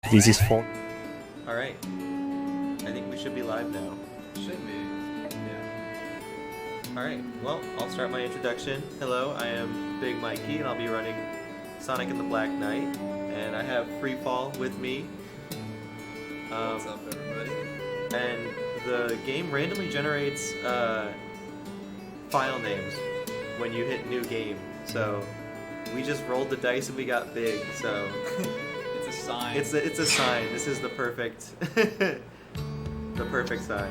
This is phone. Alright. I think we should be live now. Should be. Yeah. Alright, well, I'll start my introduction. Hello, I am Big Mikey, and I'll be running Sonic and the Black Knight. And I have Freefall with me. What's up, everybody? And the game randomly generates file names when you hit new game. So we just rolled the dice and we got big, so... It's a sign. It's a sign. This is the perfect the perfect sign.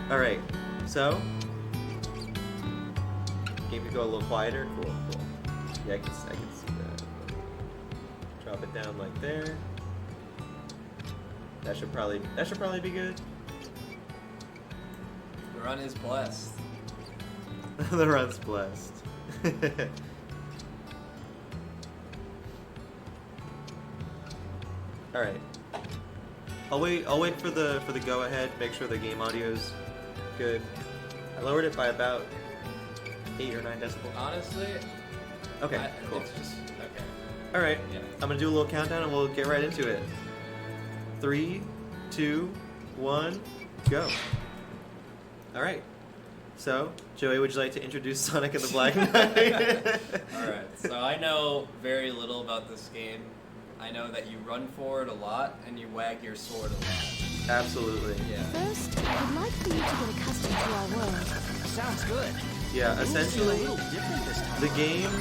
Alright, so game could go a little quieter. Cool. Yeah, I can see that. Drop it down like there. That should probably be good. The run is blessed. The run's blessed. Alright. I'll wait for the go ahead, make sure the game audio's good. I lowered it by about 8 or 9 decibels. Honestly, Okay, cool. It's just okay. Alright. Yeah. I'm gonna do a little countdown and we'll get right into it. 3, 2, 1, go. Alright. So, Joey, would you like to introduce Sonic and the Black Knight? Alright, so I know very little about this game. I know that you run forward a lot and you wag your sword a lot. Absolutely. Yeah. First, I would like for you to get accustomed to our world. Sounds good. Yeah, essentially, A little different this time. the game,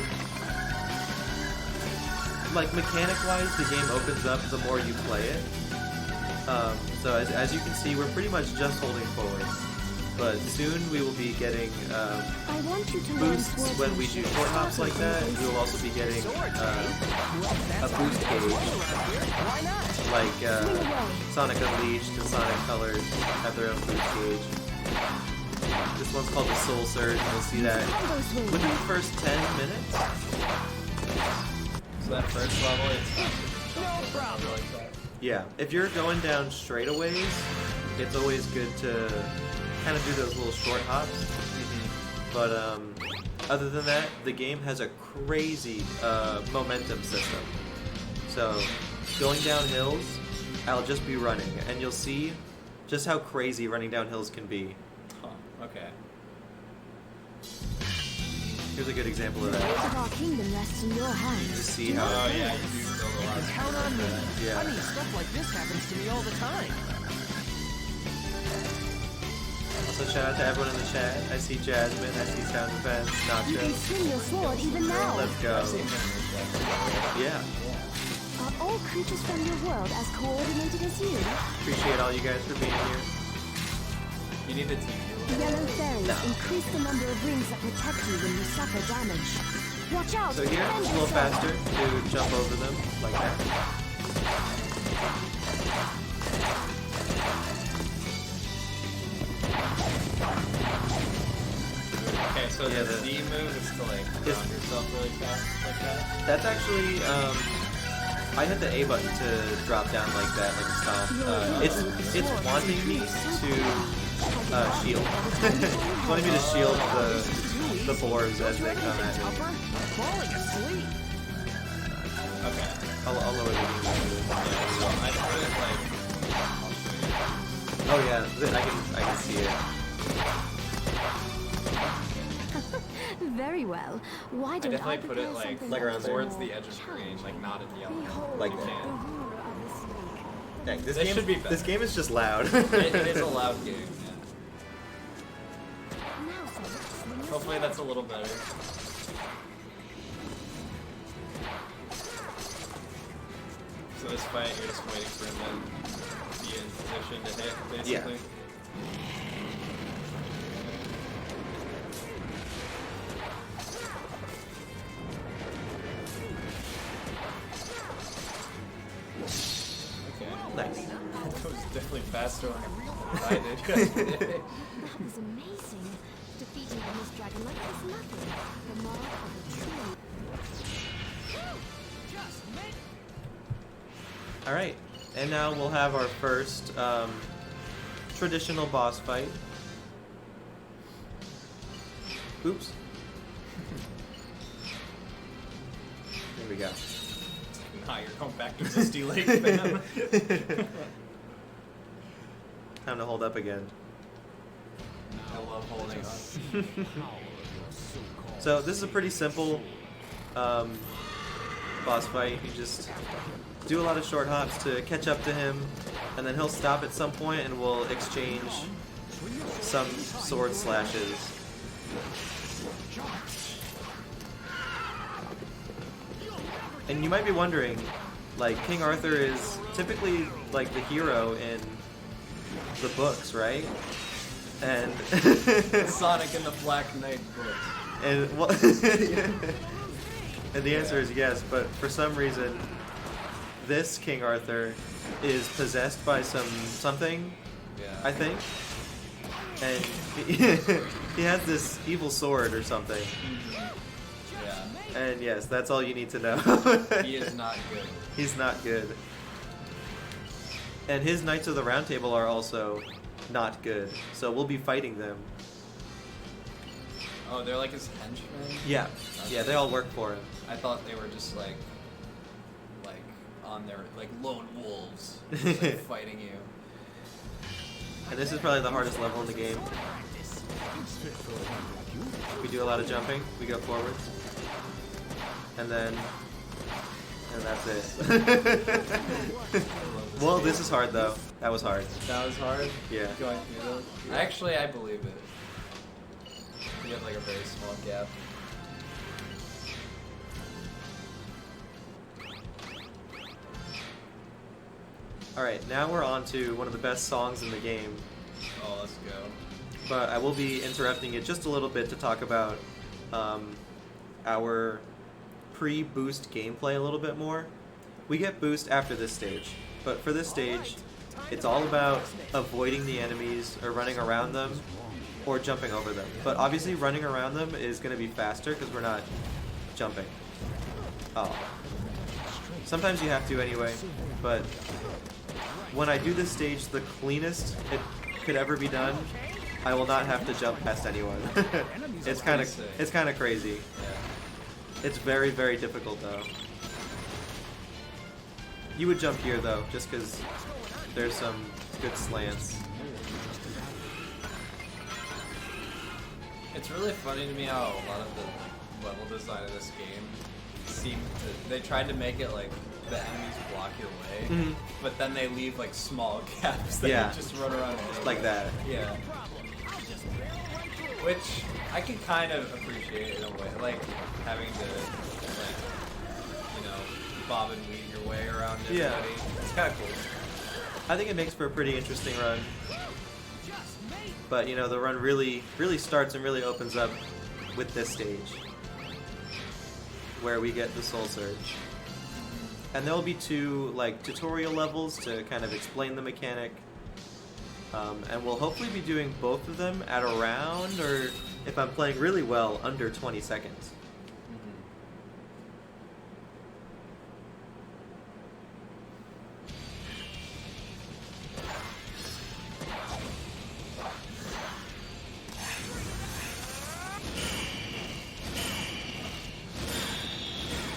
like mechanic-wise, the game opens up the more you play it. So as you can see, we're pretty much just holding forward. But soon we will be getting I want you to learn boosts sword when we do short hops like that. We will also be getting a boost gauge, Why not? like Sonic Unleashed and Sonic Colors have their own boost gauge. This one's called the Soul Surge, and we'll see that within the first 10 minutes. So that first level, it's No problem. like that. Yeah, if you're going down straightaways, it's always good to kind of do those little short hops. But other than that, the game has a crazy momentum system. So going down hills, I'll just be running, and you'll see just how crazy running down hills can be. Huh. Okay. Here's a good example of The fate that. of our kingdom rests in your hands. Just see how. Oh yeah, you do build a lot of Count on me. Yeah. I mean, stuff like this happens to me all the time. Also, shout out to everyone in the chat. I see Jasmine. I see Sound Defense. You can Nacho. swing your sword even now. Let's go. I've seen him with that. Yeah. Are all creatures from your world as coordinated as you? Appreciate all you guys for being here. You need a team. Yellow fairies increase the number of rings that protect you when you suffer damage. Watch out! So here, defend it's a little yourself. faster to jump over them, like that. Okay, so Yeah, the the- Z move is to like Yes. ground yourself really fast like that. That's actually, I hit the A button to drop down like that, like a stomp. It's wanting me to shield. It's wanting me to shield the boars as they come at me. I'm falling asleep. Okay. I'll lower the game. Yeah, so I put it like Oh yeah, I can see it. Very well. Why I don't I definitely put prepare it like something Like around there. towards the edge of green, like not in yellow. Like You that. can. Dang, this This game should be better. This game is just loud. It is a loud game. Yeah. Now, Sonic, swing your Hopefully that's a little better. So this fight, you're just waiting for him to be in position to hit, basically. Okay. Nice. That was definitely faster than I did yesterday. That was amazing. Defeating this dragon like it was nothing. The mark of a true. Alright, and now we'll have our first traditional boss fight. Oops. There we go. You're going back to Misty Lake, fam. Time to hold up again. I love holding on. So this is a pretty simple boss fight. You just do a lot of short hops to catch up to him, and then he'll stop at some point and we'll exchange some sword slashes. And you might be wondering, like, King Arthur is typically like the hero in the books, right? And Sonic and the Black Knight books. and well, and the answer is yes, but for some reason, this King Arthur is possessed by something, Yeah. I think, and he has this evil sword or something. Yeah. And yes, that's all you need to know. He is not good. He's not good. And his Knights of the Round Table are also not good, so we'll be fighting them. Oh, they're like his henchmen? Yeah, yeah, they all work for him. I thought they were just like on their, like, lone wolves, just, like, fighting you. And this is probably the hardest level in the game. We do a lot of jumping, we go forwards. And that's it. Well, this is hard though. That was hard. That was hard? Yeah. Going through those? Actually, I believe it. You have like a very small gap. Alright, now we're on to one of the best songs in the game. Oh, let's go. But I will be interrupting it just a little bit to talk about our pre-boost gameplay a little bit more. We get boost after this stage, but for this stage, it's all about avoiding the enemies or running around them or jumping over them. But obviously running around them is going to be faster because we're not jumping. Oh. Sometimes you have to anyway, but when I do this stage the cleanest it could ever be done, I will not have to jump past anyone. It's kind of crazy. Yeah. It's very, very difficult though. You would jump here though, just because there's some good slants. It's really funny to me how a lot of the level design of this game they tried to make it like the enemies block your way, but then they leave like small gaps that Yeah. you just run around anyway. Like that. Yeah. Which I can kind of appreciate in a way, like having to, like, you know, bob and weave your way around everybody. Yeah. It's kind of cool. I think it makes for a pretty interesting run. But you know, the run really starts and really opens up with this stage, where we get the Soul Surge. And there will be 2 like tutorial levels to kind of explain the mechanic. And we'll hopefully be doing both of them at around, or if I'm playing really well, under 20 seconds.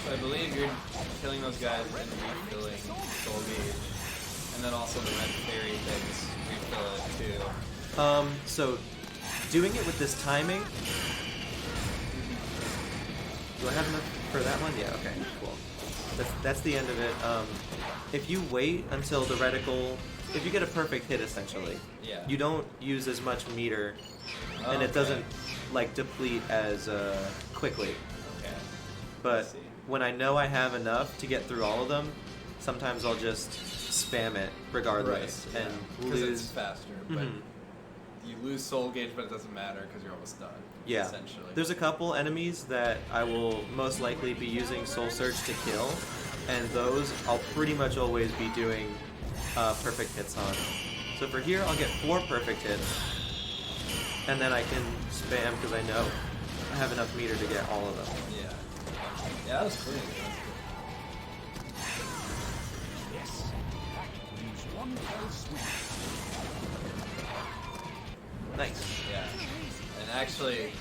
So I believe you're killing those guys and refilling Soul Gauge, and then also the red fairy things refill it too. So doing it with this timing. Do I have enough for that one? Yeah, okay, cool. That's the end of it. If you wait until the reticle, if you get a perfect hit essentially, Yeah. you don't use as much meter, and it Okay. doesn't like deplete as quickly. Okay. But see. when I know I have enough to get through all of them, sometimes I'll just spam it regardless Right, and because lose. it's faster, but Mhm. you lose Soul Gauge, but it doesn't matter because you're almost done. Yeah. Essentially. There's a couple enemies that I will most likely be using Soul Surge to kill, and those I'll pretty much always be doing perfect hits on. So for here, I'll get 4 perfect hits, and then I can spam because I know I have enough meter to get all of them. Yeah. Yeah, that was clean. Nice. Yeah. And actually,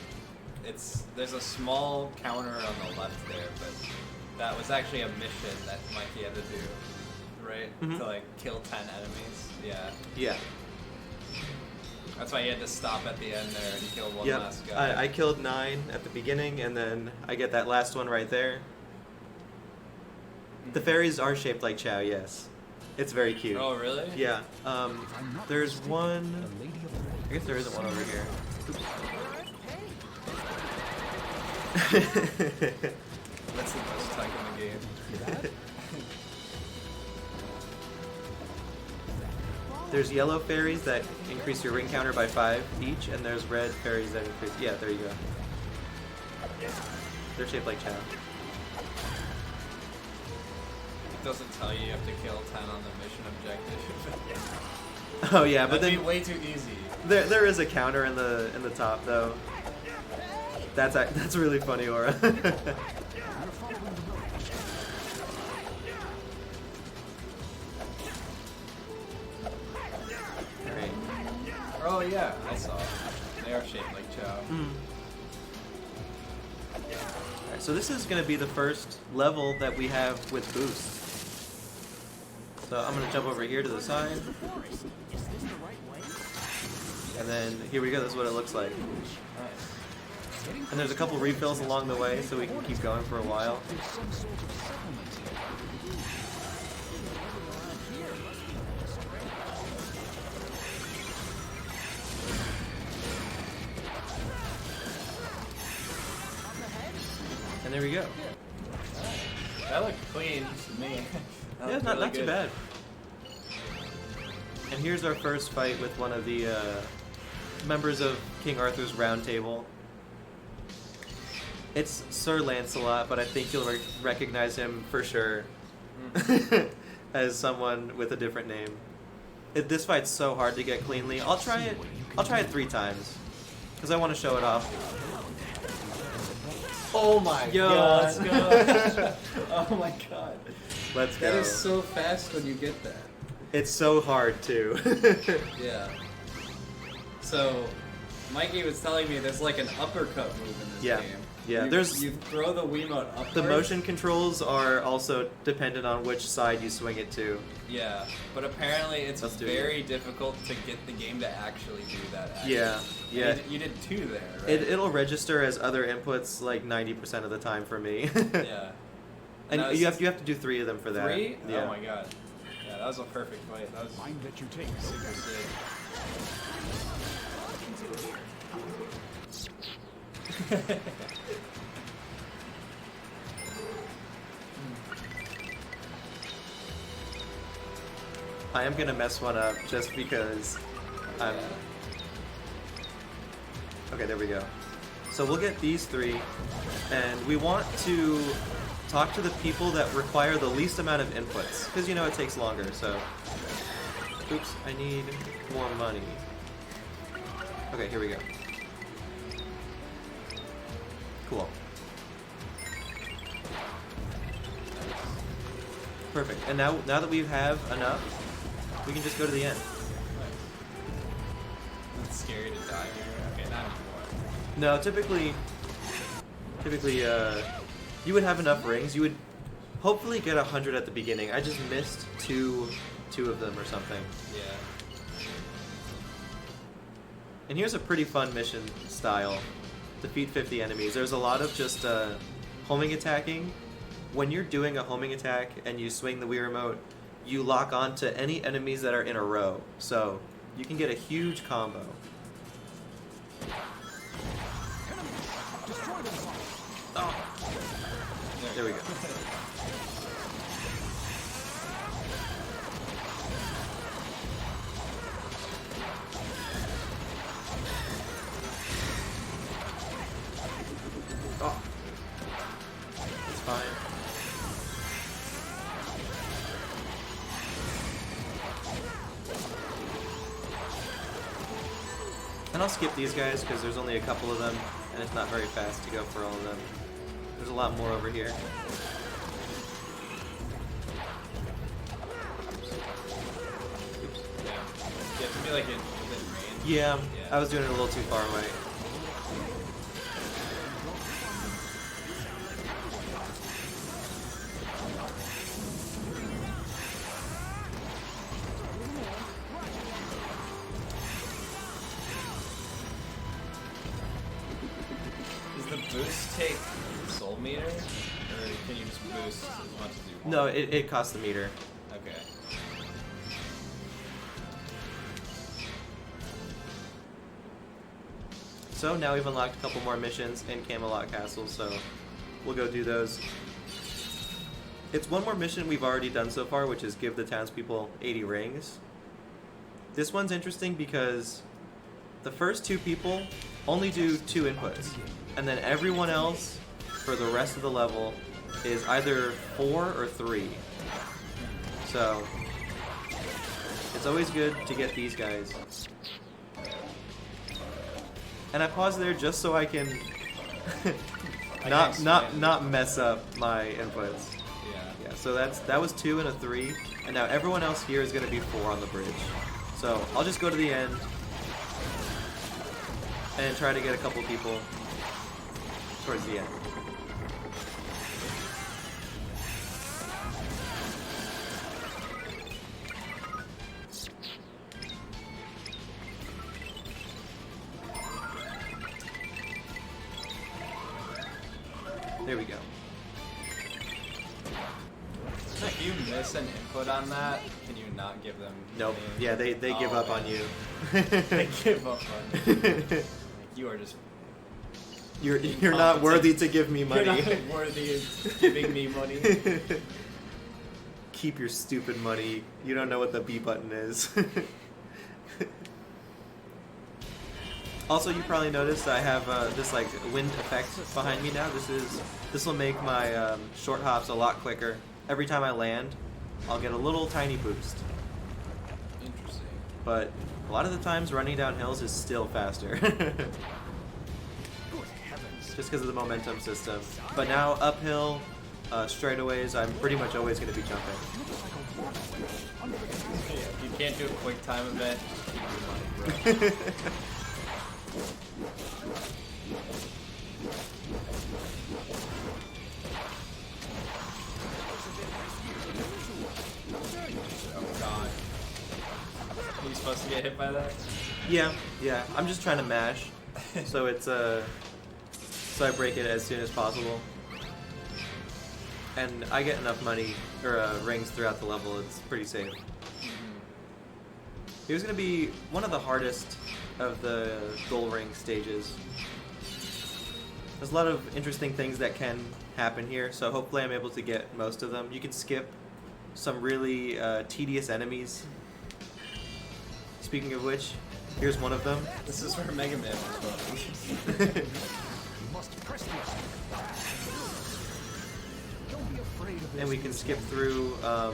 there's a small counter on the left there, but that was actually a mission that Mikey had to do, right? Mhm. To like kill 10 enemies. Yeah. Yeah. That's why he had to stop at the end there and kill one Yep. last guy. I killed 9 at the beginning, and then I get that last one right there. The fairies are shaped like Chow, yes. It's very cute. Oh, really? Yeah. There's one. I guess there isn't one over here. That's the best type in the game. There's yellow fairies that increase your ring counter by 5 each, and there's red fairies that increase. Yeah, there you go. They're shaped like Chow. It doesn't tell you have to kill 10 on the mission objective. Oh yeah, but That'd then be way too easy. there is a counter in the top though. That's really funny, Aura. Alright. Oh yeah, I saw it. They are shaped like Chow. Alright, so this is gonna be the first level that we have with boost. So I'm gonna jump over here to the side. And then here we go, this is what it looks like. Nice. And there's a couple refills along the way so we can keep going for a while. And there we go. That looked clean to me. That Yeah, looked not really too good. bad. And here's our first fight with one of the members of King Arthur's Round Table. It's Sir Lancelot, but I think you'll recognize him for sure as someone with a different name. This fight's so hard to get cleanly. I'll try it 3 times because I want to show it off. Oh my god! Let's go! Oh my god! Let's go. That is so fast when you get that. It's so hard too. Yeah. So, Mikey was telling me there's like an uppercut move in this Yeah. game. Yeah, You throw the Wiimote upwards. The motion controls are also dependent on which side you swing it to. Yeah, but apparently it's Let's do it. very difficult to get the game to actually do that. Yeah, yeah. You did 2 there, right? It'll register as other inputs like 90% of the time for me. Yeah. And that was you have to do 3 of them for that. 3? Yeah. Oh my god. Yeah, that was a perfect fight. That was Mind that you take. super sick. I am gonna mess one up just because I'm. Okay, there we go. So we'll get these 3, and we want to talk to the people that require the least amount of inputs, because you know it takes longer. So, oops, I need more money. Okay, here we go. Cool. Perfect. And now that we have enough, we can just go to the end. It's scary to die here. Okay, not anymore. No, typically, you would have enough rings. You would hopefully get 100 at the beginning. I just missed two of them or something. Yeah. And here's a pretty fun mission style. Defeat 50 enemies. There's a lot of just homing attacking. When you're doing a homing attack and you swing the Wii Remote, you lock on to any enemies that are in a row. So you can get a huge combo. Oh. There we go. Oh. It's fine. And I'll skip these guys because there's only a couple of them and it's not very fast to go for all of them. There's a lot more over here. Oops. Yeah. You have to be like in within range. Yeah, Yeah. I was doing it a little too far away. boosts take soul meter, or can you just boost as much as you want? No, it costs the meter. Okay. So now we've unlocked a couple more missions in Camelot Castle, so we'll go do those. It's one more mission we've already done so far, which is give the townspeople 80 rings. This one's interesting because the first 2 people only do 2 inputs, and then everyone else for the rest of the level is either 4 or 3. So it's always good to get these guys. And I pause there just so I can not mess up my inputs. Yeah, so that was 2 and a 3, and now everyone else here is going to be 4 on the bridge. So I'll just go to the end and try to get a couple people towards the end. There we go. If you miss an input on that, can you not give them? Nope. any- Yeah, they give up on you. They give up on you. Like, you are just. You're not worthy to give me money. You're not worthy of giving me money. Keep your stupid money. You don't know what the B button is. Also, you probably noticed I have this like wind effect behind me now. This will make my short hops a lot quicker. Every time I land, I'll get a little tiny boost. Interesting. But a lot of the times, running down hills is still faster. Just because of the momentum system. But now uphill, straightaways, I'm pretty much always going to be jumping. Yeah, if you can't do a quick time event, just keep your money, bro. Oh god. Are you supposed to get hit by that? Yeah. I'm just trying to mash, so it's so I break it as soon as possible. And I get enough money or rings throughout the level. It's pretty safe. It was gonna be one of the hardest of the goal ring stages. There's a lot of interesting things that can happen here, so hopefully I'm able to get most of them. You can skip some really tedious enemies. Speaking of which, here's one of them. This is where Mega Man was going. And we can skip through a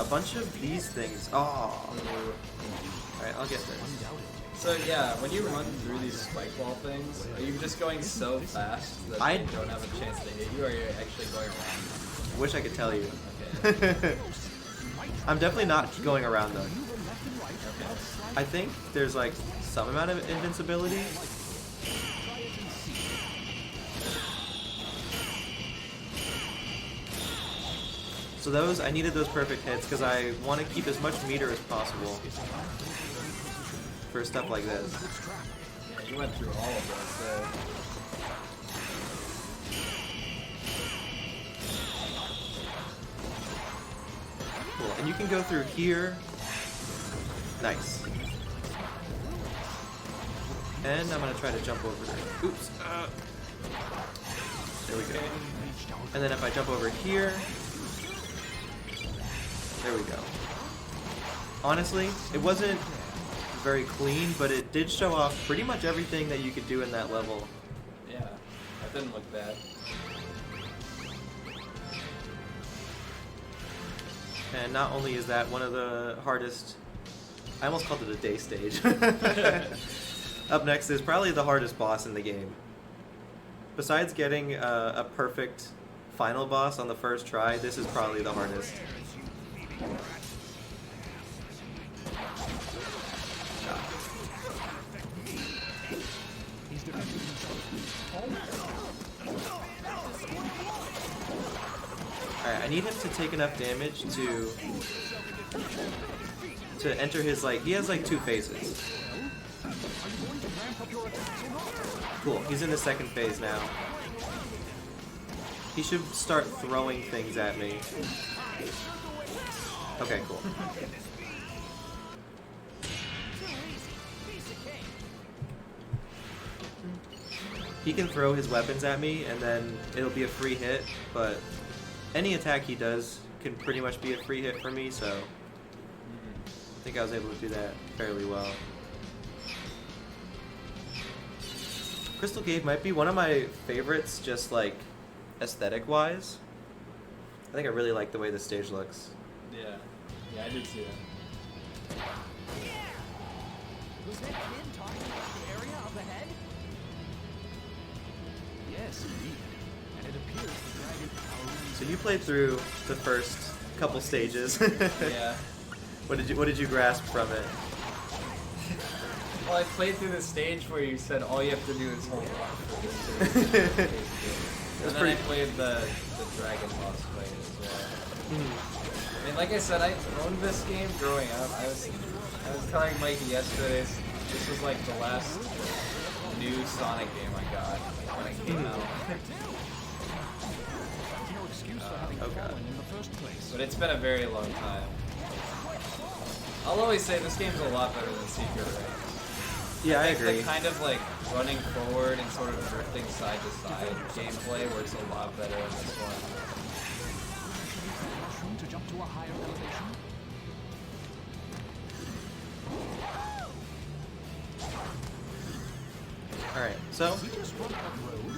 bunch of these things. Oh. Alright, I'll get this. So yeah, when you run through these spike wall things, are you just going so fast that I they don't have a chance to hit you, or are you actually going around? Wish I could tell you. Okay. I'm definitely not going around though. Okay. I think there's like some amount of invincibility. So those, I needed those perfect hits because I want to keep as much meter as possible for stuff like this. Yeah, you went through all of those, so... Cool. And you can go through here. Nice. And I'm going to try to jump over there. Oops. There we go. And then if I jump over here, there we go. Honestly, it wasn't very clean, but it did show off pretty much everything that you could do in that level. Yeah, that didn't look bad. And not only is that one of the hardest, I almost called it a day stage. Up next is probably the hardest boss in the game. Besides getting a perfect final boss on the first try, this is probably the hardest. Alright, I need him to take enough damage to enter his, like, he has like 2 phases. Cool. He's in the second phase now. He should start throwing things at me. Okay, cool. He can throw his weapons at me, and then it'll be a free hit, but any attack he does can pretty much be a free hit for me, so I think I was able to do that fairly well. Crystal Cave might be one of my favorites, just like aesthetic-wise. I think I really like the way the stage looks. Yeah. Yeah, I did see that. Was that kid talking about the area up ahead? Yes, indeed. And it appears the dragon power. So you played through the first couple stages. Yeah. What did you grasp from it? Well, I played through the stage where you said all you have to do is hold on. And then I played the dragon boss fight as well. I mean, like I said, I owned this game growing up. I was telling Mikey yesterday, this was like the last new Sonic game I got when it came out. No excuse for having fallen in the first place. But it's been a very long time. I'll always say this game's a lot better than Secret Rings. Yeah, I The agree. kind of like running forward and sort of drifting side to side gameplay works a lot better in this one. Mushroom to jump to a higher elevation. Alright, so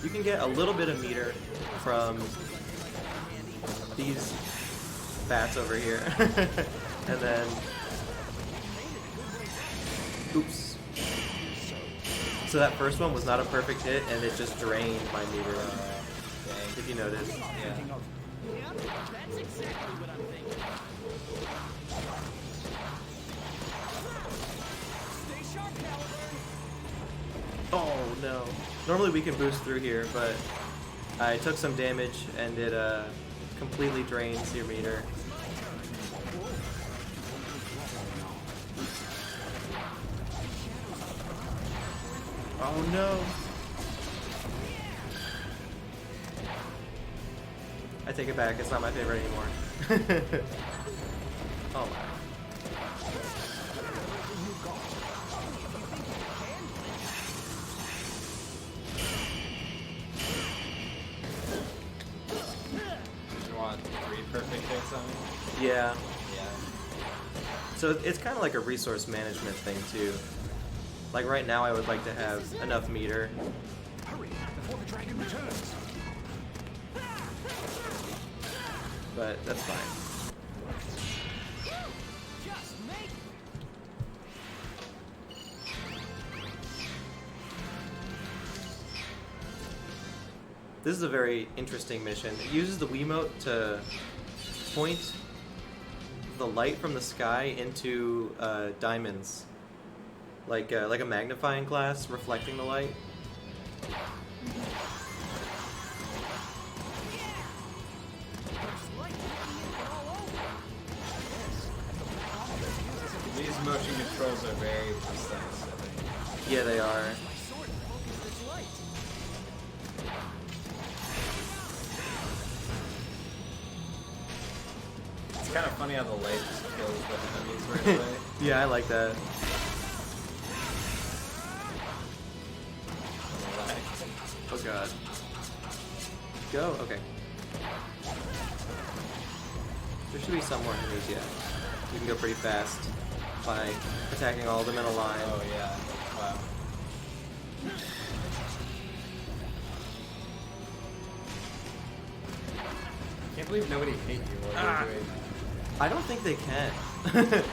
you can get a little bit of meter from these bats over here. And then... Oops. So that first one was not a perfect hit, and it just drained my meter, if you noticed. Yeah. That's exactly what I'm thinking. Stay sharp, Caliber. Oh no. Normally we can boost through here, but I took some damage and it completely drains your meter. Oh no. I take it back, it's not my favorite anymore. Oh my. You want 3 perfect hits on me? Yeah. Yeah. So it's kind of like a resource management thing too. Like right now I would like to have enough meter. Hurry before the dragon returns. But that's fine. Just make This is a very interesting mission. It uses the Wiimote to point the light from the sky into diamonds. Like a magnifying glass reflecting the light. These motion controls are very precise, I think. Yeah, they are. my sword and focus this light. It's kind of funny how the light just kills the enemies right away. Yeah, I like that. Oh god. Go? Okay. There should be some more enemies yet. You can go pretty fast by attacking all of them in a line. Oh yeah, wow. Can't believe nobody hit you while you're doing I don't think they can.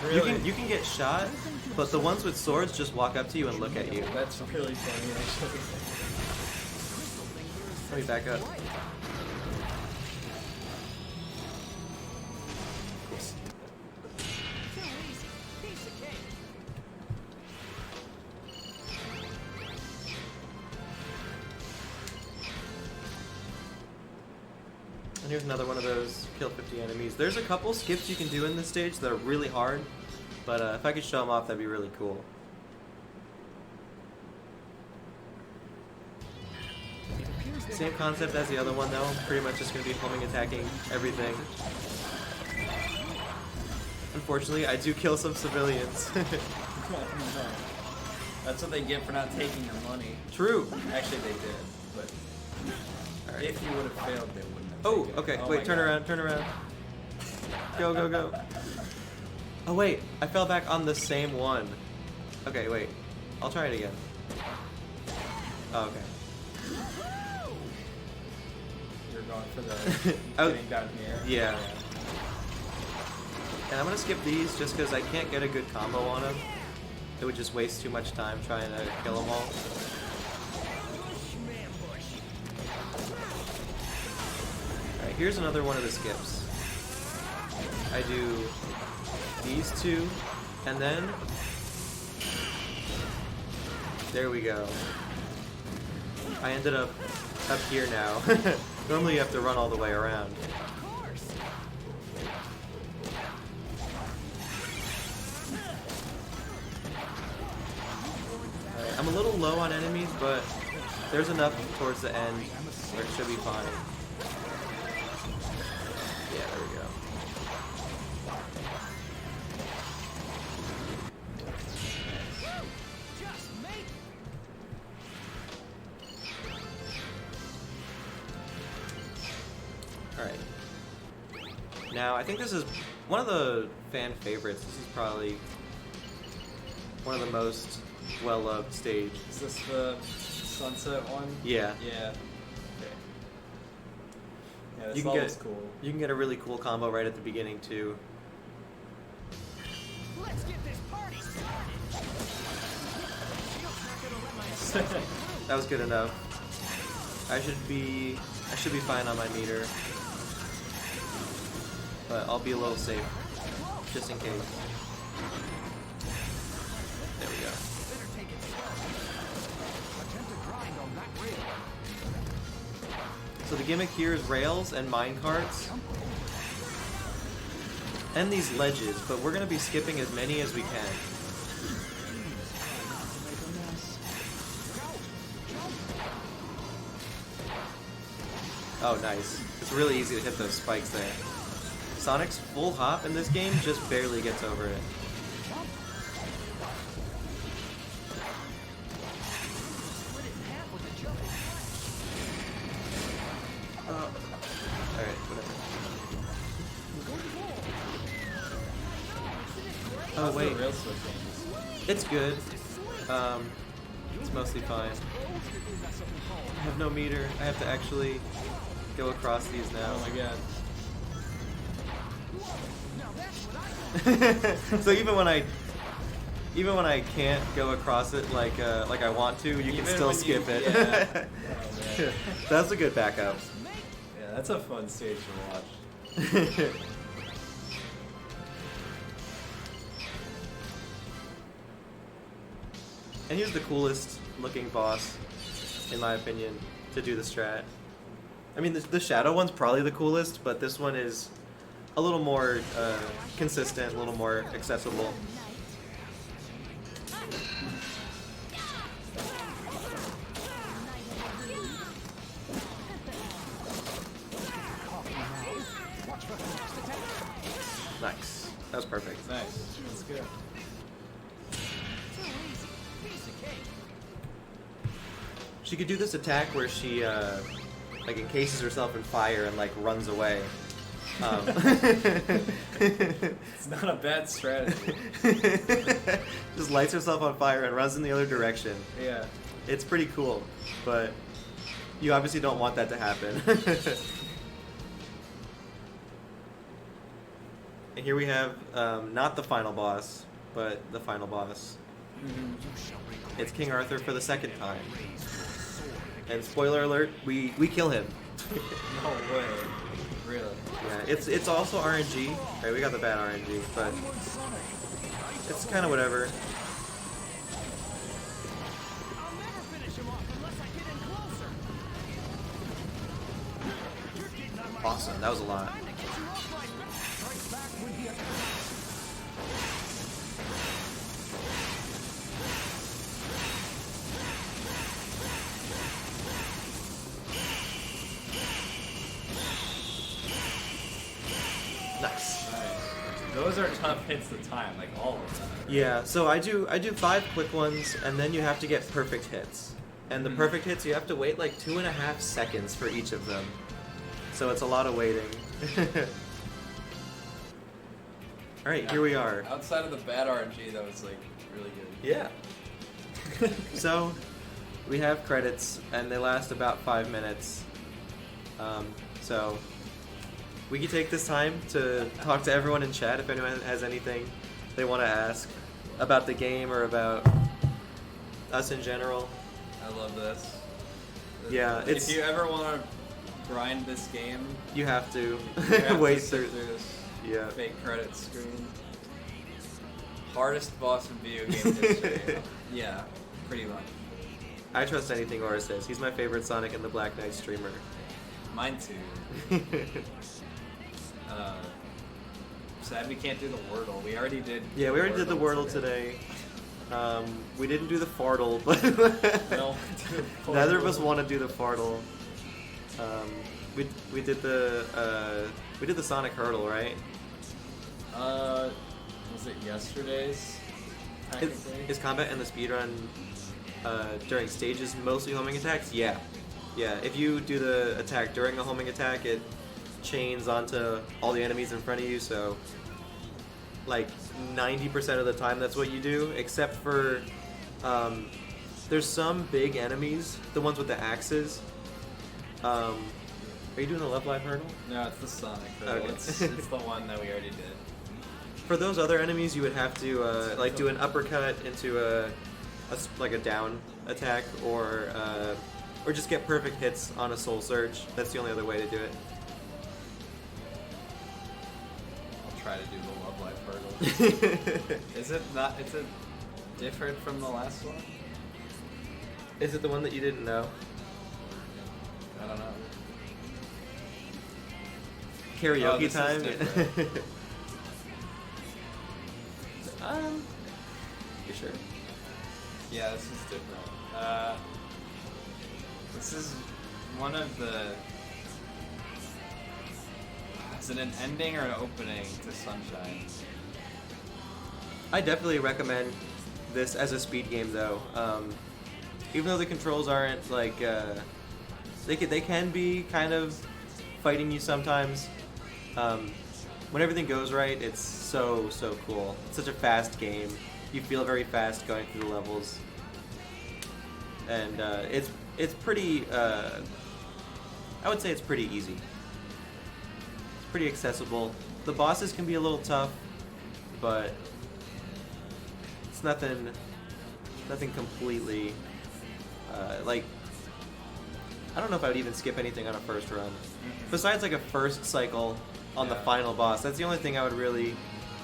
Really? You can get shot, but the ones with swords just walk up to you and look at you. that. That's really funny, actually. Let me back up. Too easy. Piece of cake. And here's another one of those kill 50 enemies. There's a couple skips you can do in this stage that are really hard, but if I could show them off, that'd be really cool. Same concept as the other one though. Pretty much just going to be homing attacking everything. Unfortunately, I do kill some civilians. That's what they get for not taking your money. True. Actually, they did, but Alright. if you would have failed, they wouldn't have. Oh, taken it. okay. Oh Wait, my turn God. around, turn around. Go, go, go. Oh wait, I fell back on the same one. Okay, wait. I'll try it again. Oh, okay. You're going for the Oh, getting down here. yeah. And I'm gonna skip these just because I can't get a good combo on them. It would just waste too much time trying to kill them all. Alright, here's another one of the skips. I do these two, and then there we go. I ended up here now. Normally you have to run all the way around. Alright, I'm a little low on enemies, but there's enough towards the end where it should be fine. Yeah, there we go. Alright. Now, I think this is one of the fan favorites. This is probably one of the most well-loved stage. Is this the sunset one? Yeah. Yeah. Okay. Yeah, this You can level get is cool. You can get a really cool combo right at the beginning too. Let's get this party started. That was good enough. I should be fine on my meter. But I'll be a little safe. Just in case. There we go. Better take it slow. Attempt to grind on that rail. So the gimmick here is rails and minecarts. And these ledges, but we're gonna be skipping as many as we can. Oh, nice. It's really easy to hit those spikes there. Sonic's full hop in this game just barely gets over it. Alright, whatever. Oh, How's wait. the rail switching? It's good. It's mostly fine. I have no meter. I have to actually go across these now. Oh my god. So even when I can't go across it like I want to, you can Even still when skip you- it. yeah. Oh, man. That's a good backup. Yeah, that's a fun stage to watch. And here's the coolest looking boss, in my opinion, to do the strat. I mean, the shadow one's probably the coolest, but this one is a little more consistent, a little more accessible. Nice. That was perfect. Nice. That's good. She could do this attack where she like encases herself in fire and like runs away. It's not a bad strategy. Just lights herself on fire and runs in the other direction. Yeah. It's pretty cool, but you obviously don't want that to happen. And here we have not the final boss, but the final boss. It's King Arthur for the second time. And spoiler alert, we kill him. No way. Really? Yeah, it's also RNG. Right, we got the bad RNG, but it's kind of whatever. I'll never finish him off unless I get in closer. You're getting on my Awesome, that was a lot. trying to get you off like that. Strikes back when he Those are tough hits to time, like all of them. Yeah, so I do 5 quick ones, and then you have to get perfect hits. And the perfect hits, you have to wait like 2.5 seconds for each of them. So it's a lot of waiting. Alright, here we are. Outside of the bad RNG, that was like really good. Yeah. So, we have credits, and they last about 5 minutes. So, we can take this time to talk to everyone in chat if anyone has anything they want to ask about the game or about us in general. I love this. Yeah, if you ever want to grind this game, you have to you have wait to sit through. through this Yeah. fake credit screen. Hardest boss in video game history. Yeah, pretty much. I trust anything Aura says. He's my favorite Sonic and the Black Knight streamer. Mine too. Sad we can't do the Wordle. We already did. Yeah, we already did the Wordle today. We didn't do the Fartle, but No. neither of us want to do the Fartle. We did the Sonic Hurdle, right? Was it yesterday's? Technically? Is combat and the speedrun during stages mostly homing attacks? Yeah. Yeah, if you do the attack during a homing attack, it chains onto all the enemies in front of you, so like 90% of the time that's what you do, except for there's some big enemies, the ones with the axes. Are you doing the Love Live Hurdle? No, it's the Sonic Hurdle. Okay. It's the one that we already did. For those other enemies, you would have to like do an uppercut into a down attack, or just get perfect hits on a Soul Surge. That's the only other way to do it. I'll try to do the Love Life Hurdle. Is it different from the last one? Is it the one that you didn't know? I don't know. Karaoke this is time? different. You sure? Yeah, this is different. This is one of the... Is it an ending or an opening to Sunshine? I definitely recommend this as a speed game, though. Even though the controls aren't like they can be kind of fighting you sometimes. When everything goes right, it's so cool. It's such a fast game. You feel very fast going through the levels, and it's pretty. I would say it's pretty easy. It's pretty accessible. The bosses can be a little tough, but it's nothing completely. Like, I don't know if I would even skip anything on a first run. Besides like a first cycle on the final boss. That's the only thing I would really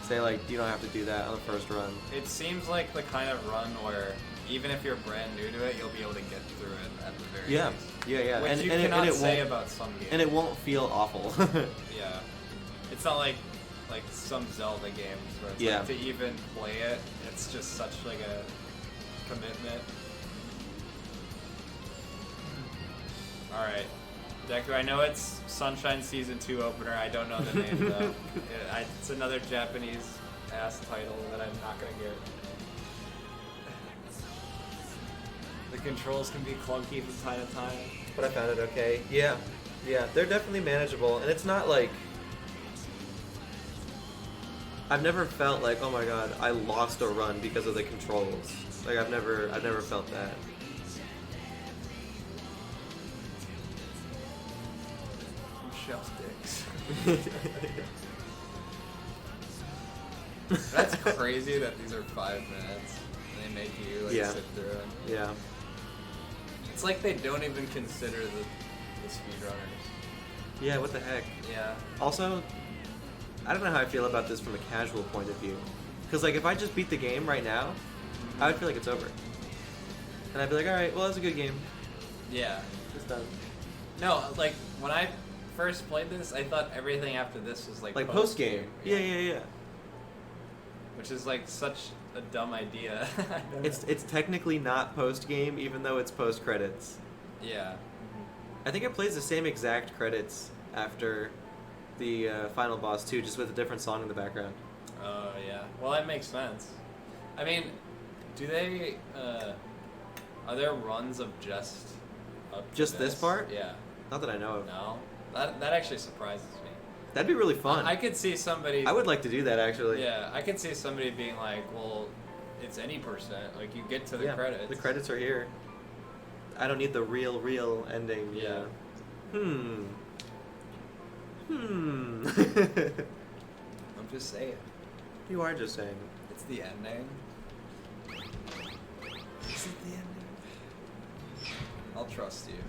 say, like, you don't have to do that on the first run. It seems like the kind of run where even if you're brand new to it, you'll be able to get through it at the very least. Yeah. Which you and cannot it say won't, about some games. and it won't feel awful. Yeah. It's not like some Zelda games where it's Yeah. like to even play it, it's just such like a commitment. Alright. Deku, I know it's Sunshine Season 2 opener. I don't know the name though. It's another Japanese ass title that I'm not gonna get. The controls can be clunky from time to time. But I found it okay. Yeah, they're definitely manageable, and it's not like I've never felt like, oh my god, I lost a run because of the controls. Like I've never felt that. Shelf dicks. That's crazy that these are 5 minutes. And they make you like Yeah. sit through it. Yeah. It's like they don't even consider the speedrunners. Yeah, what the heck? Yeah. Also, I don't know how I feel about this from a casual point of view. Because, like, if I just beat the game right now, I would feel like it's over. And I'd be like, alright, well, that was a good game. Yeah. It's done. No, like when I first played this, I thought everything after this was like post-game. Yeah. Which is like such a dumb idea. It's technically not post-game, even though it's post-credits. Yeah. I think it plays the same exact credits after the final boss, too, just with a different song in the background. Oh yeah. Well, that makes sense. I mean, do they? Are there runs of just up to Just this part? Yeah. Not that I know of. No. That actually surprises me. That'd be really fun. I could see somebody. I would like to do that actually. Yeah, I could see somebody being like, "Well, it's any percent. Like you get to the credits. The credits are here. I don't need the real ending. Yeah. I'm just saying. You are just saying. It's the ending. Is it the ending? I'll trust you.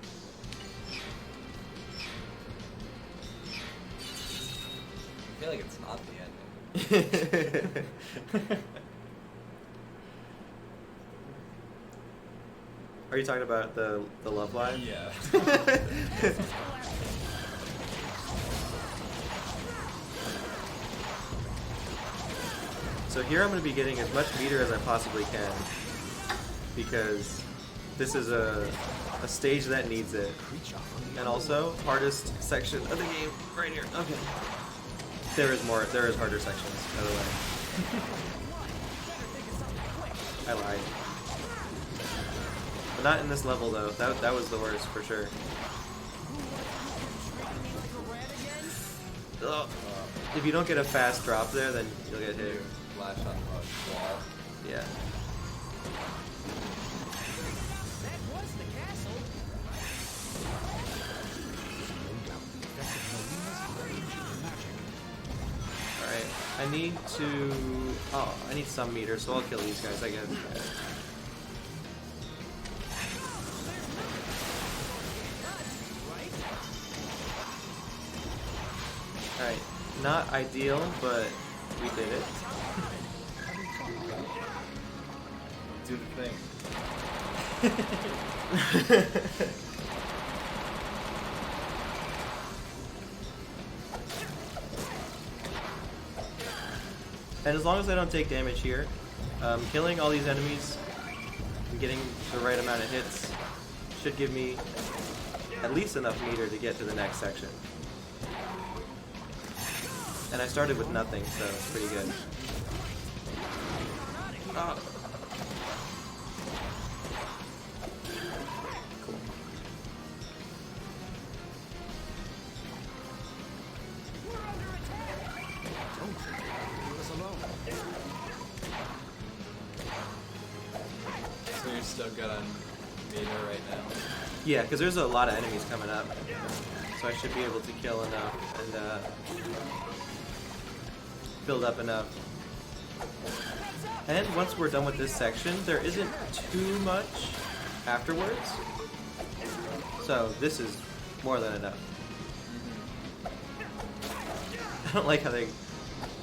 I feel like it's not the ending. Are you talking about the love line? Yeah. So here I'm going to be getting as much meter as I possibly can, because this is a stage that needs it. And also, hardest section of the game right here. Okay. There is harder sections, by the way. I lied. But not in this level though. That was the worst for sure. Ugh. If you don't get a fast drop there, then you'll get hit. Flash on the wall. Yeah. Alright, I need to... Oh, I need some meter, so I'll kill these guys, I guess. Alright, not ideal, but we did it. Do the thing. And as long as I don't take damage here, killing all these enemies and getting the right amount of hits should give me at least enough meter to get to the next section. And I started with nothing, so it's pretty good. Oh. Cool. So you're still good on meter right now? Yeah, because there's a lot of enemies coming up. So I should be able to kill enough and build up enough. And once we're done with this section, there isn't too much afterwards. So this is more than enough. I don't like how they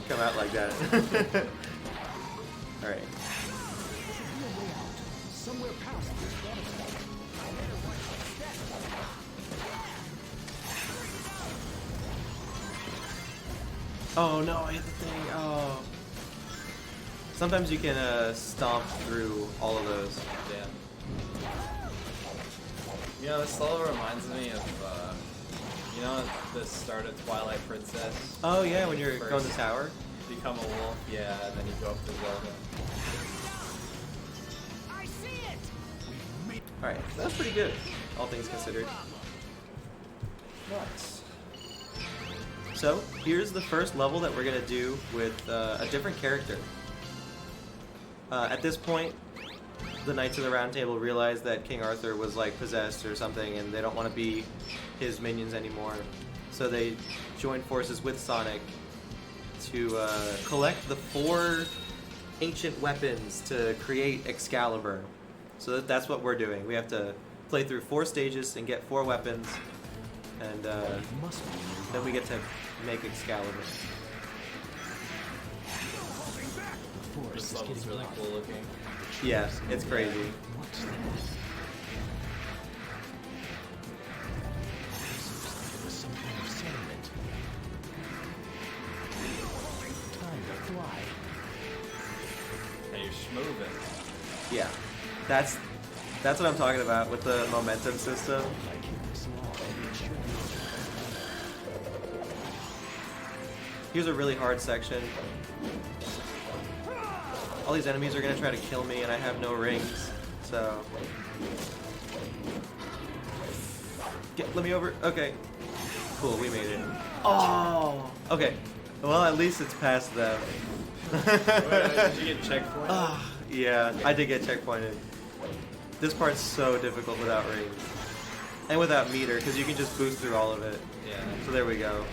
come out like that. Alright. Somewhere past this waterfall. Oh no, I hit the thing. Oh. Sometimes you can stomp through all of those. Damn. You know, this level reminds me of, you know, the start of Twilight Princess? Oh yeah, when you're First going to the tower. Become a wolf, yeah, and then you go up to Zelda. I see it. Alright, that's pretty good, all things considered. Nice. So, here's the first level that we're going to do with a different character. At this point, the Knights of the Round Table realize that King Arthur was like possessed or something and they don't want to be his minions anymore. So they join forces with Sonic to collect the 4 ancient weapons to create Excalibur. So that's what we're doing. We have to play through 4 stages and get 4 weapons, and then we get to make Excalibur. This level's really cool looking. Yeah, it's crazy. Hey, you're schmoving. Yeah, that's what I'm talking about with the momentum system. Here's a really hard section. All these enemies are gonna try to kill me, and I have no rings, so. Let me over. Okay. Cool, we made it. Oh. Okay. Well, at least it's past them. Did you get checkpointed? Yeah, I did get checkpointed. This part's so difficult without rings. And without meter, because you can just boost through all of it. Yeah. So there we go.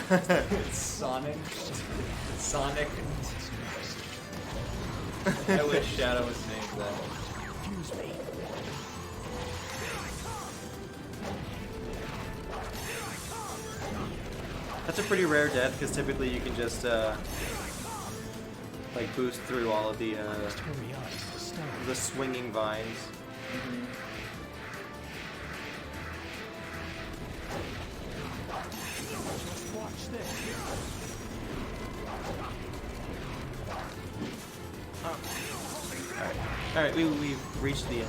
It's Sonic. Sonic. I wish Shadow was named that. Confuse me. That's a pretty rare death, because typically you can just like boost through all of the Turn me on. Stop. swinging vines. Just watch this. Alright, we've reached the end.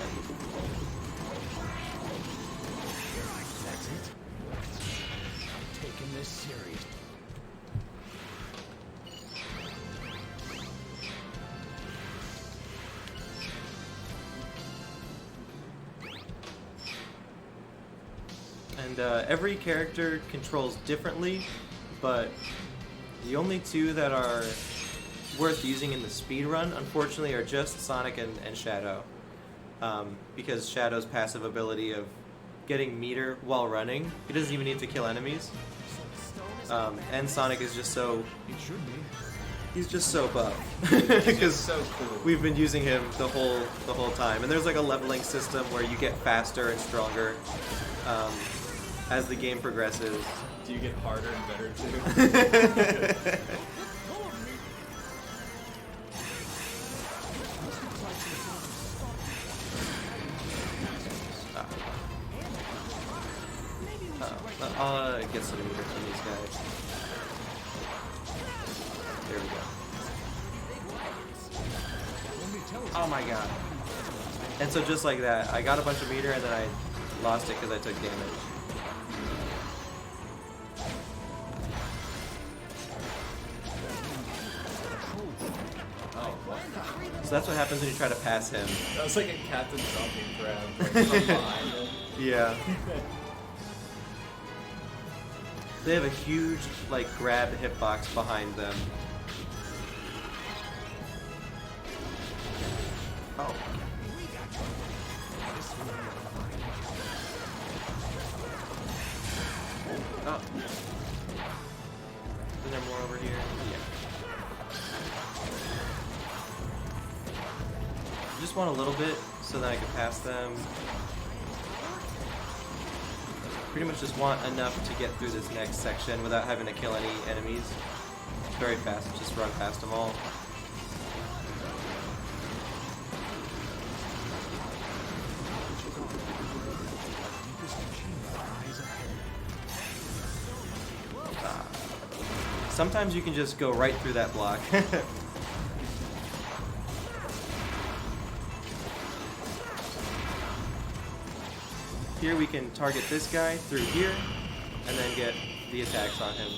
That's it. I'm taking this serious. And every character controls differently, but the only two that are worth using in the speed run, unfortunately, are just Sonic and Shadow. Because Shadow's passive ability of getting meter while running, he doesn't even need to kill enemies. And Sonic is just so... It should be. He's just so buff. It's Because so cool. we've been using him the whole time. And there's like a leveling system where you get faster and stronger as the game progresses. Do you get harder and better too? I'll get some meter from these guys. There we go. Oh my god. And so just like that, I got a bunch of meter and then I lost it because I took damage. Oh, wow. So that's what happens when you try to pass him. That was like a Captain Falcon grab, like, from behind him. Yeah. They have a huge, like, grab hitbox behind them. Oh. Oh. Is there more over here? Yeah. I just want a little bit so that I can pass them. Pretty much just want enough to get through this next section without having to kill any enemies. It's very fast, just run past them all. Sometimes you can just go right through that block. Here we can target this guy through here, and then get the attacks on him.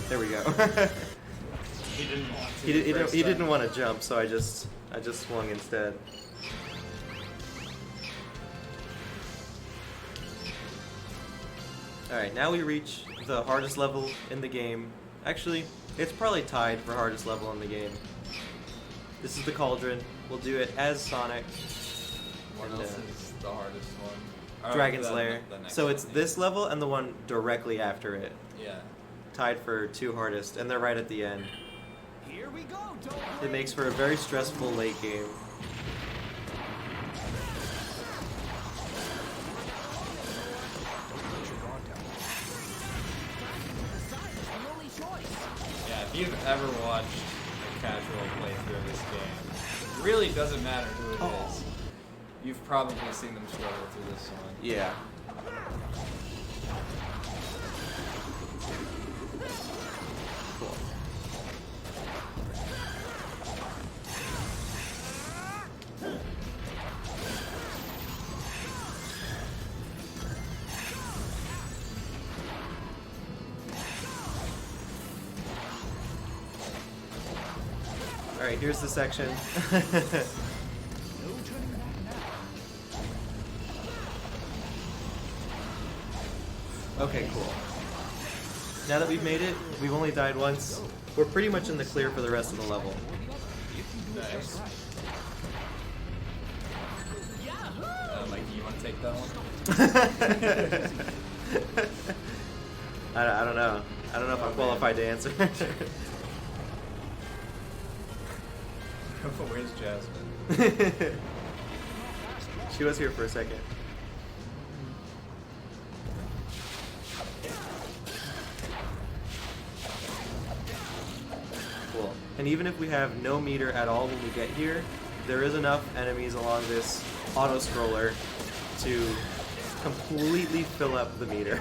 There we go. He didn't want to. He didn't want to jump, so I just swung instead. Alright, now we reach the hardest level in the game. Actually, it's probably tied for hardest level in the game. This is the Cauldron. We'll do it as Sonic. What And, else is the hardest one? Dragon's the- Lair. the next So one, it's yeah. this level and the one directly after it. Yeah. Tied for two hardest, and they're right at the end. Here we go. Don't It makes for a very stressful late game. let your guard down. Yeah, if you've ever watched a casual playthrough of this game, it really doesn't matter who it is. You've probably seen them struggle through this one. Yeah. Cool. Alright, here's the section. No turning back now. Okay, cool. Now that we've made it, we've only died once. We're pretty much in the clear for the rest of the level. Nice. Mikey, you want to take that one? I don't know. I don't know if I'm qualified to answer. Where's Jasmine? She was here for a second. Cool. And even if we have no meter at all when we get here, there is enough enemies along this auto scroller to completely fill up the meter.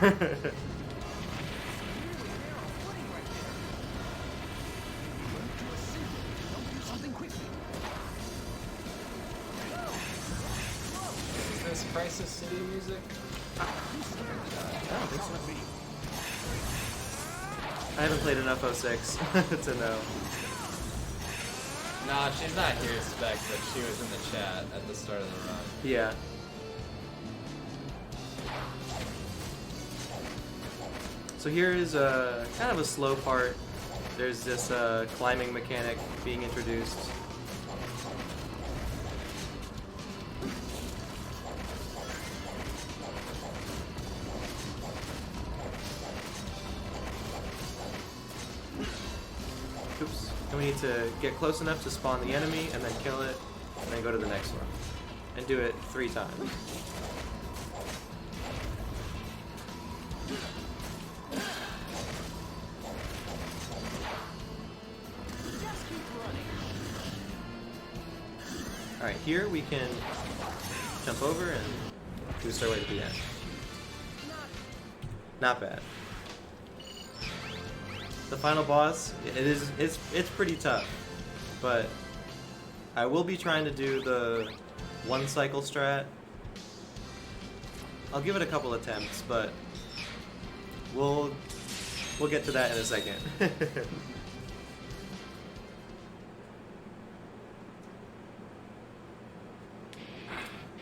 Is this Crisis City music? I don't think so. I haven't played enough 06 to know. Nah, she's not here, Spec, but she was in the chat at the start of the run. Yeah. So here is kind of a slow part. There's this climbing mechanic being introduced. Oops. And we need to get close enough to spawn the enemy and then kill it, and then go to the next one. And do it 3 times. Alright, here we can jump over and boost our way to the end. Not bad. The final boss, it's pretty tough, but I will be trying to do the 1 cycle strat. I'll give it a couple attempts, but we'll get to that in a second.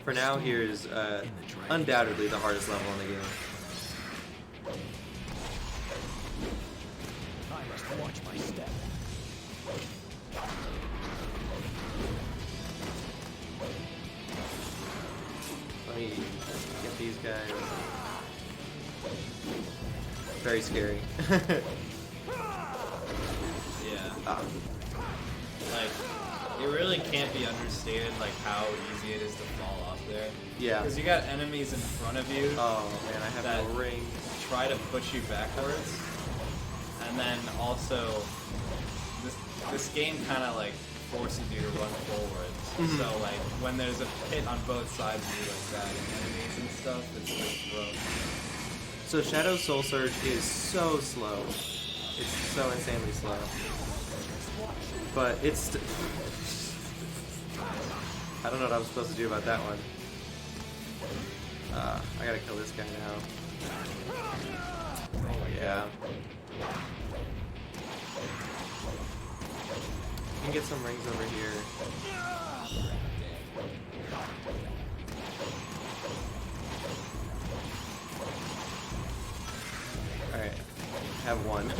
For now, here's undoubtedly the hardest level in the game. I must watch my step. Let me get these guys. Very scary. Yeah. Ah, Like, it really can't be understated, like, how easy it is to fall off there. yeah. Because you got enemies in front of you Oh man, I have that no ring. try to push you backwards. And then also, this game kind of, like, forces you to run forwards. Mhm. So, like, when there's a pit on both sides of you like that, and enemies and stuff, it's just gross. So Shadow Soul Surge is so slow. It's so insanely slow. But it's... I don't know what I'm supposed to do about that one. I gotta kill this guy now. Oh yeah. You can get some rings over here. Alright. Have one.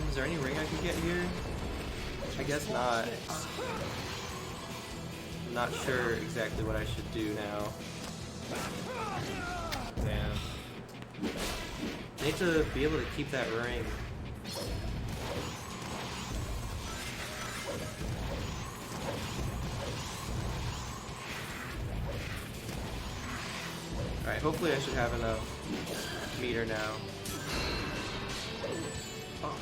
Is there any ring I can get here? I guess not. I'm not sure exactly what I should do now. Damn. I need to be able to keep that ring. Alright, hopefully I should have enough meter now. Oh.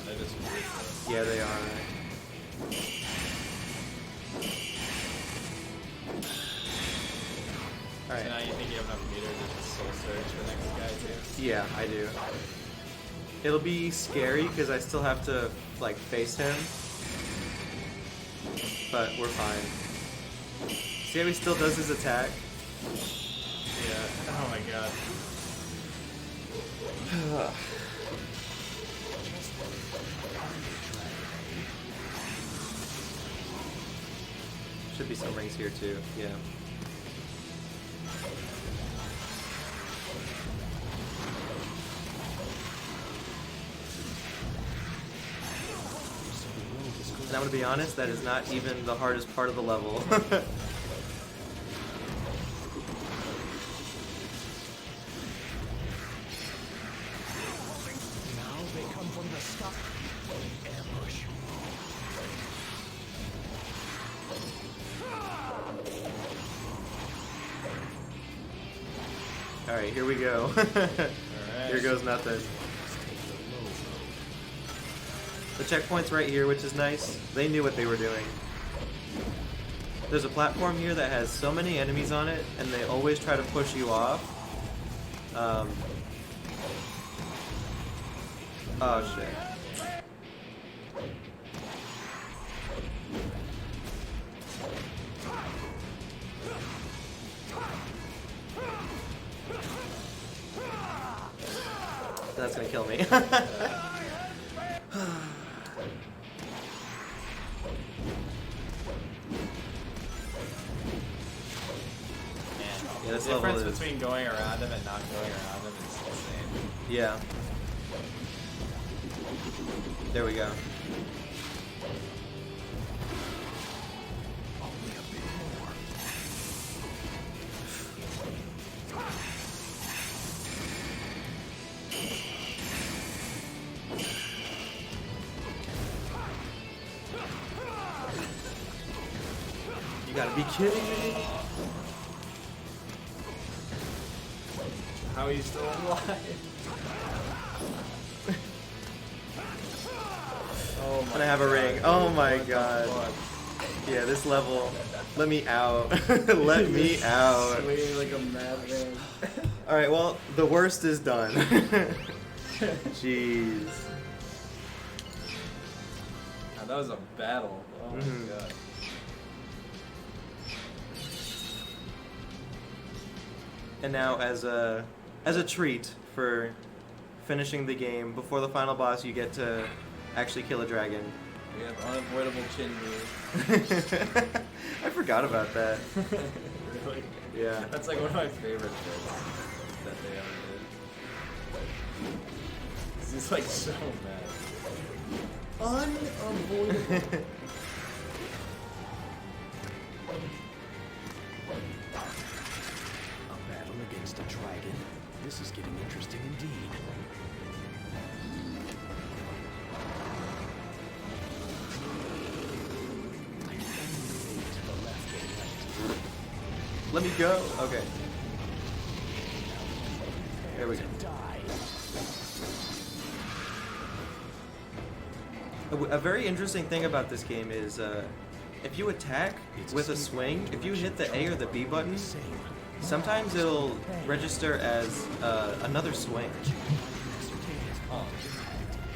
That is ridiculous. Yeah, they are. So Alright. now you think you have enough meter to just soul search the next guy too. Yeah, I do. It'll be scary because I still have to like face him, but we're fine. See how he still does his attack? Yeah. Oh my god. Should be some rings here too. Yeah. And I'm gonna be honest, that is not even the hardest part of the level. Now they come from the stop. Ambush. Alright, here we go. Here goes nothing. The checkpoint's right here, which is nice. They knew what they were doing. There's a platform here that has so many enemies on it, and they always try to push you off. Oh shit. That's gonna kill me. The this level difference is- between going around him and not going around him is insane. Yeah. There we go. Only a bit more. You gotta be kidding me. How are you still alive? Oh my And I have a god, ring. dude, Oh my what the god. fuck? Yeah, this level. Let me out. Let me out. Swinging like a madman. Alright, well, the worst is done. Jeez. God, that was a battle. Oh my Mhm. god. And now, as a treat for finishing the game, before the final boss, you get to actually kill a dragon. We have unavoidable chin move. I forgot about that. Really? Yeah. That's like one of my favorite bits that they ever did. This is like so mad. Unavoidable. A battle against a dragon. This is getting interesting indeed. I only aim to the left or right. Let me go. Okay. There we go. Die. A very interesting thing about this game is if you attack with a swing, if you hit the A or the B button, sometimes it'll register as another swing. Oh.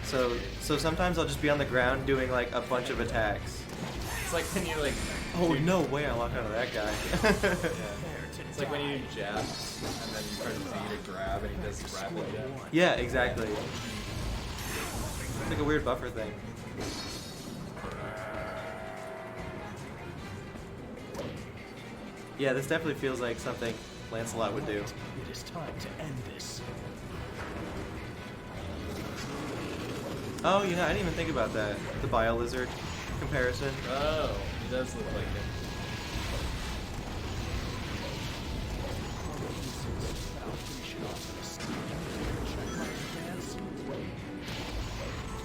So sometimes I'll just be on the ground doing like a bunch of attacks. It's like when you like. Oh do- no way! I locked onto that guy. Yeah. It's like when you do jabs and then you press Z to grab and he does rapid jab. Yeah, exactly. It's like a weird buffer thing. Yeah, this definitely feels like something Lancelot would do. It is time to end this. Oh yeah, I didn't even think about that. The Bio Lizard comparison. Oh, he does look like him. I'll finish it off with a steam. Check my advance.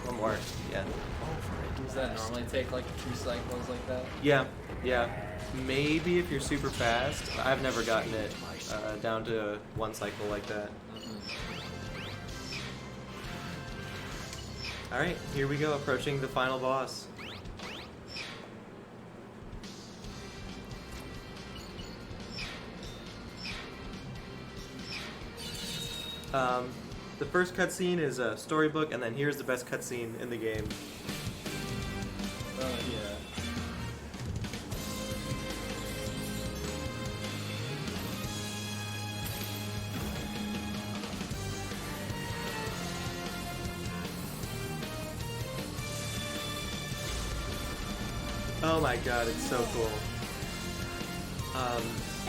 One more. Yeah. Does that normally take like 2 cycles like that? Yeah. Yeah. Maybe if you're super fast. I've never gotten it down to one cycle like that. Alright, here we go, approaching the final boss. The first cutscene is a storybook, and then here's the best cutscene in the game. Oh yeah. Oh my god, it's so cool.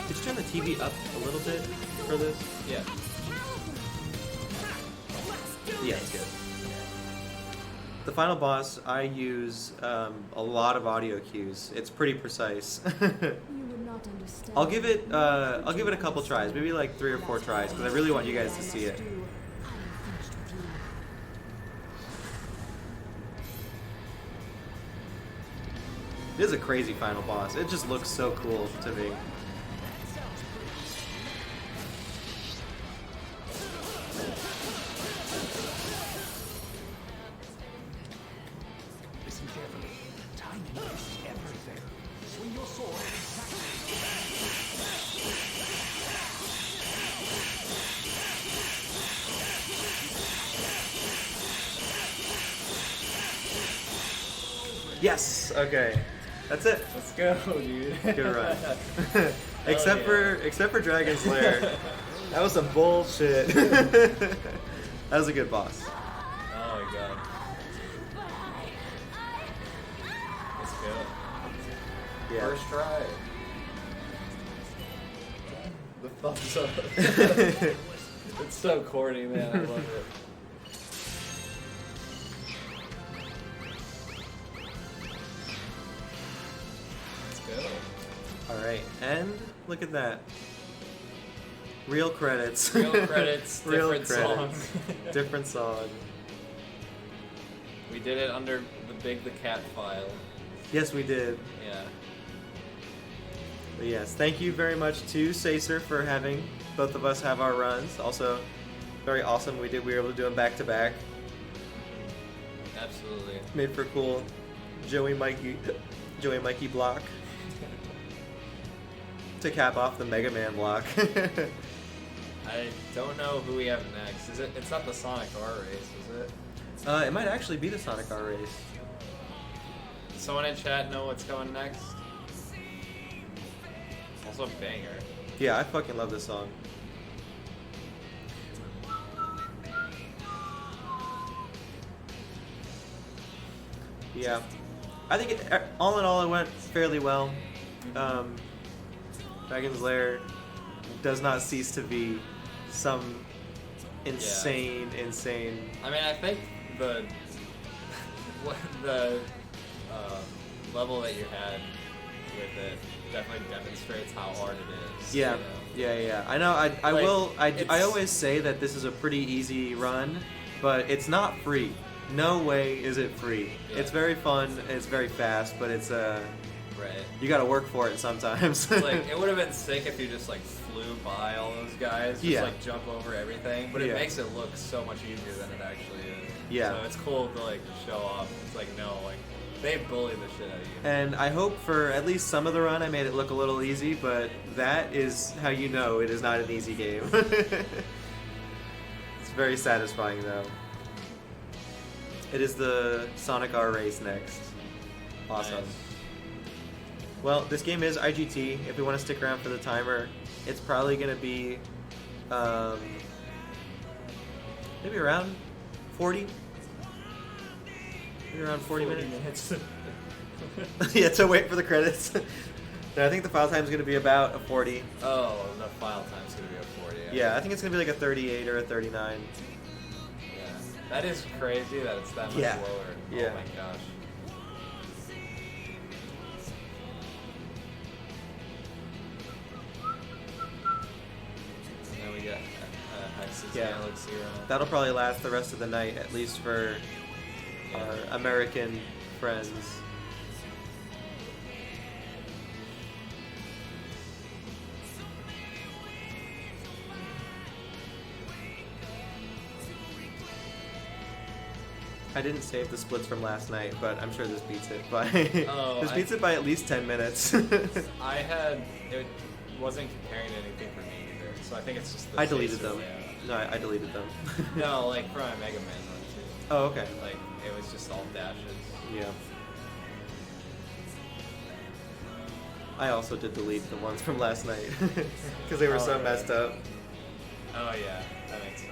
Could you turn the TV up a little bit for this? Yeah. Yeah, it's good. The final boss, I use a lot of audio cues. It's pretty precise. You would not understand. I'll give it a couple tries, maybe like 3 or 4 tries, because I really want you guys to see it. I am finished with you. It is a crazy final boss. It just looks so cool to me. Listen carefully. Timing is everything. Swing your sword exactly. Yes. Okay. That's it. Let's go, dude. Good run. except for Dragon's Lair. That was some bullshit. That was a good boss. Oh my god. Let's go. Yeah. First try. The thumbs up. It's so corny, man. I love it. Let's go. All right, and look at that. Real credits. Real credits, Real different song. credits. Different song. We did it under the Big the Cat file. Yes, we did. Yeah. But yes, thank you very much to Sacer for having both of us have our runs. Also, very awesome. We were able to do them back to back. Absolutely. Made for cool Joey Mikey block to cap off the Mega Man block. I don't know who we have next. Is it? It's not the Sonic R race, is it? It might actually be the Sonic R race. Does someone in chat know what's going next? Also a banger. Yeah, I fucking love this song. Yeah, I think all in all it went fairly well. Dragon's Lair does not cease to be some insane. I mean, I think the the level that you had with it definitely demonstrates how hard it is. Yeah, you know? yeah. I know. I always say that this is a pretty easy run, but it's not free. No way is it free. Yeah. It's very fun. It's very fast, but it's Right. you got to work for it sometimes. Like, it would have been sick if you just like flew by all those guys, just Yeah. like jump over everything, but Yeah. it makes it look so much easier than it actually is. Yeah. So it's cool to like show off. It's like, no, like they bully the shit out of you. And I hope for at least some of the run I made it look a little easy, but that is how you know it is not an easy game. It's very satisfying though. It is the Sonic R race next. Awesome. Nice. Well, this game is IGT. If we want to stick around for the timer, it's probably going to be maybe around 40. Maybe around 40 minutes. Yeah, to wait for the credits. No, I think the file time is going to be about a 40. Oh, the file time's gonna be a 40. Yeah, I think it's going to be like a 38 or a 39. Yeah. That is crazy that it's that much Yeah. lower. Yeah. Oh my gosh. And then we got Hex's Yeah. Galaxy Run. That'll probably last the rest of the night, at least for Yeah. our American friends. I didn't save the splits from last night, but I'm sure this beats it by this beats it by at least 10 minutes. I had it wasn't comparing anything for me either, so I think it's just. The I deleted Chaser them. layout. No, I deleted them. No, like from a Mega Man run too. Oh, okay. Like it was just all dashes. Yeah. I also did delete the ones from last night because they were so really? messed up. Oh yeah, that makes sense.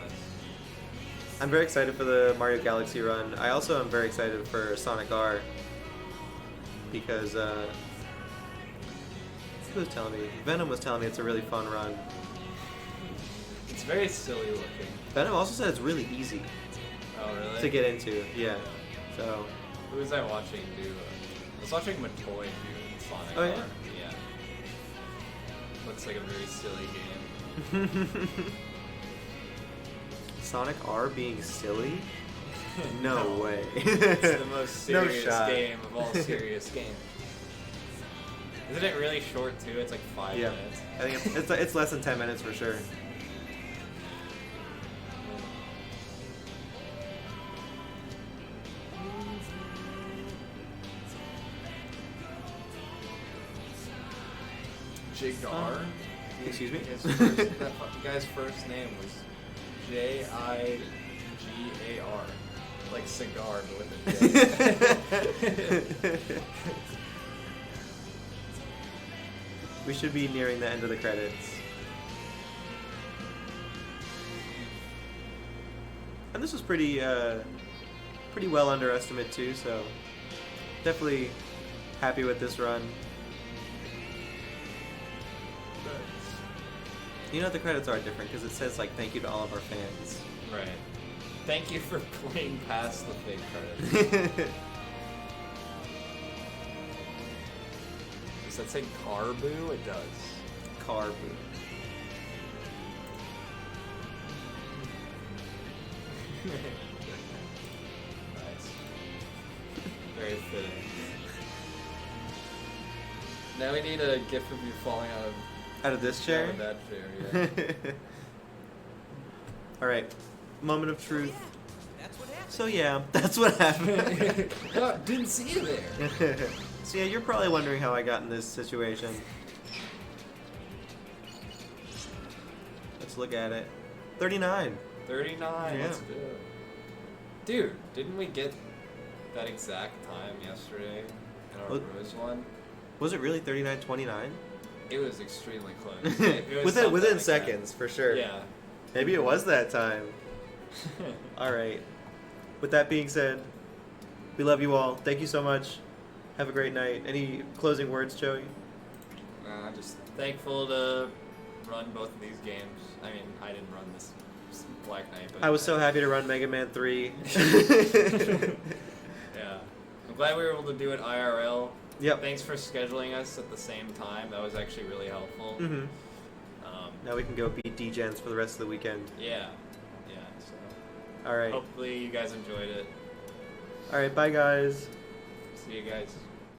I'm very excited for the Mario Galaxy run. I also am very excited for Sonic R because who was telling me? Venom was telling me it's a really fun run. It's very silly looking. Venom also said it's really easy Oh really? to get into. Yeah. So. Who was I watching do? I was watching Matoy do Sonic Oh, R. yeah? Yeah. Looks like a very silly game. Sonic R being silly? No way. It's the most No serious shot. game of all serious games. Isn't it really short too? It's like 5 Yeah. minutes. I think it's less than 10 minutes for sure. Jigar? Excuse me? That guy's first name was Jigar. Like cigar, but with a J. We should be nearing the end of the credits. And this was pretty well under estimate too, so definitely happy with this run. You know the credits are different because it says like thank you to all of our fans. Right. Thank you for playing past the fake credits. Does that say Carbu? It does. Carbu. Nice. Very fitting. Now we need a gif of you falling Out of this out chair? of that chair, yeah. Alright. Moment of truth. So yeah, that's what happened. Oh, didn't see you there. So yeah, you're probably wondering how I got in this situation. Let's look at it. 39. 39, Yeah. let's do it. Dude, didn't we get that exact time yesterday in our What? Rose one? Was it really 39:29? It was extremely close. It was something within like seconds, for sure. that. Yeah. Maybe it was that time. Alright. With that being said, we love you all. Thank you so much. Have a great night. Any closing words, Joey? Just thankful to run both of these games. I mean, I didn't run this Black Knight, but I was so happy to run Mega Man 3. Yeah. I'm glad we were able to do it IRL. Yep. Thanks for scheduling us at the same time. That was actually really helpful. Mm-hmm. Now we can go beat D-Gens for the rest of the weekend. Yeah. Yeah. So Alright. hopefully you guys enjoyed it. Alright, bye guys. See you guys.